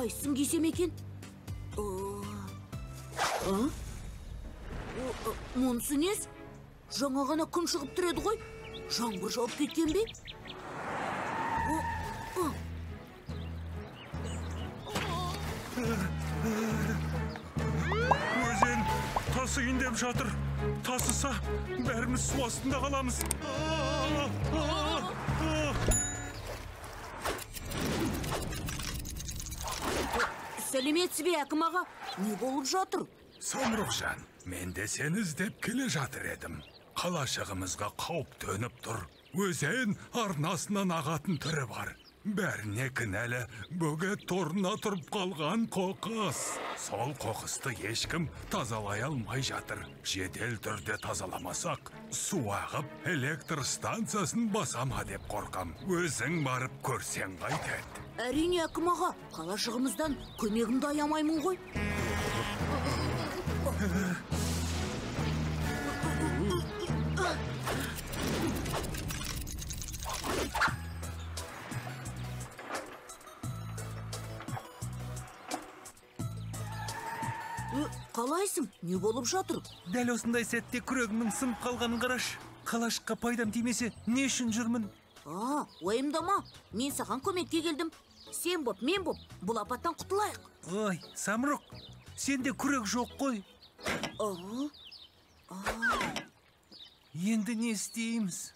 Қайсың кисем екен? Мұнысы нес? Жаңа ғана күн шығып тұр еді ғой. Жаңбыр жауып кеткен бе? Өзен тасиын деп жатыр. Тасыса, бәріміз су астында қаламыз. Сәлеметсіз бе, әкім аға? Не болып жатыр? Самұрықжан, мен де сені іздеп келе жатыр едім. Қалашығымызға қауіп төніп тұр. Өзен арнасынан ағатын түрі бар. Бәріне кінәлі бөгет торына тұрып қалған қоқыс. Сол қоқысты ешкім тазалай алмай жатыр. Жедел түрде тазаламасақ, су ағып электр станциясын басама деп қорқам. Өзің барып көрсең қайтеді. Әрине, әкім аға, қалашығымыздан көмегімді аямаймын ғой. Қалайсың? Не болып жатыр? Дәл осындай сәтте күрегімнің сынып қалғанын қараш. Қалашыққа пайдам тимесе, не үшін жүрмін? Ойымдама. Мен саған көмекке келдім. Сен боп, мен боп, бұл апаттан құтылайық. Ой, Самұрық, сенде күрек жоқ қой. Енді не істейміз?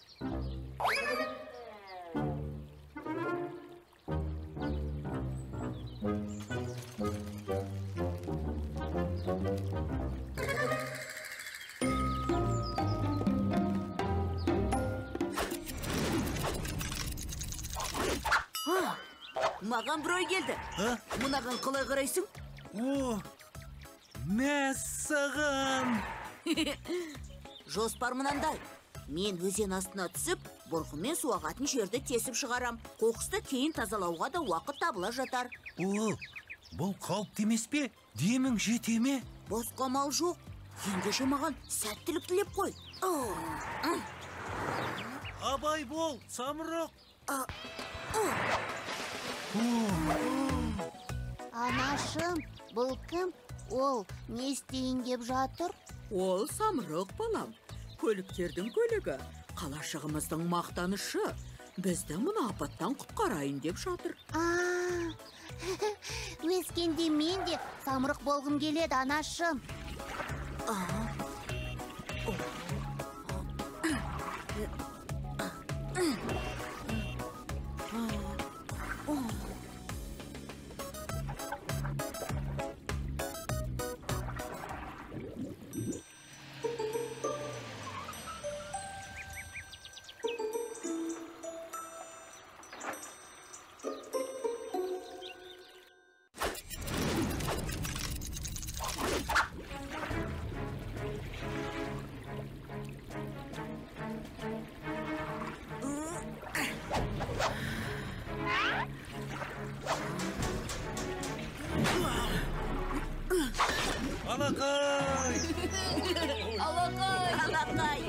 Маған бір ой келді. Мұнаған қалай қарайсың? Мәссаған! Жоспар мынандай. Мен өзен астына түсіп, бұрқымен су ағатын жерді тесіп шығарам. Қоқысты кейін тазалауға да уақыт табыла жатар. Бұл қауіпті емес пе? Демің жете ме? Босқа мал жоқ. Ендеше маған сәттілік тілеп қой. Абай бол, Самұрық! Анашым, бұл кім? Ол не істейін деп жатыр? Ол Самұрық балам. Көліктердің көлігі. Қалашығымыздың мақтанышы. Бізді мына апаттан құтқарайын деп жатыр. Өскенде мен де Самұрық болғым келеді, анашым. Алақай! Алақай!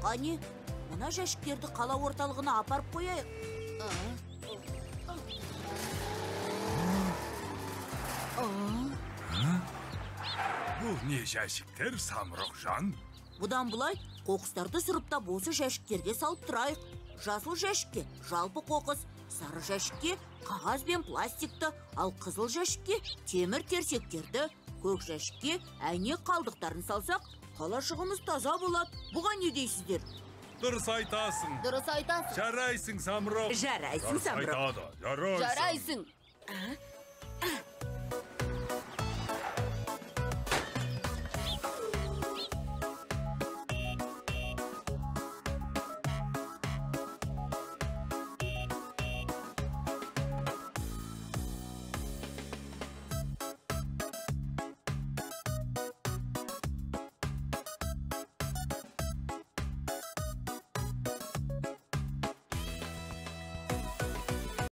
Қане, мына жәшіктерді қала орталығына апарып қояйық. Бұл не жәшіктер, Самұрықжан? Бұдан бұлай, қоқыстарды сұрыптап осы жәшіктерге салып тұрайық. Жасыл жәшікке жалпы қоқыс, сары жәшікке қағаз бен пластикті, ал қызыл жәшікке темір терсектерді, көк жәшікке әйнек қалдықтарын салсақ, қалашығымыз таза болады. Бұған не дейсіздер? Дұрыс айтасың. Дұрыс айтасың. Жарайсың, Самұрық. Жарайсың, Самұрық. Жарайсың. Жарайсың.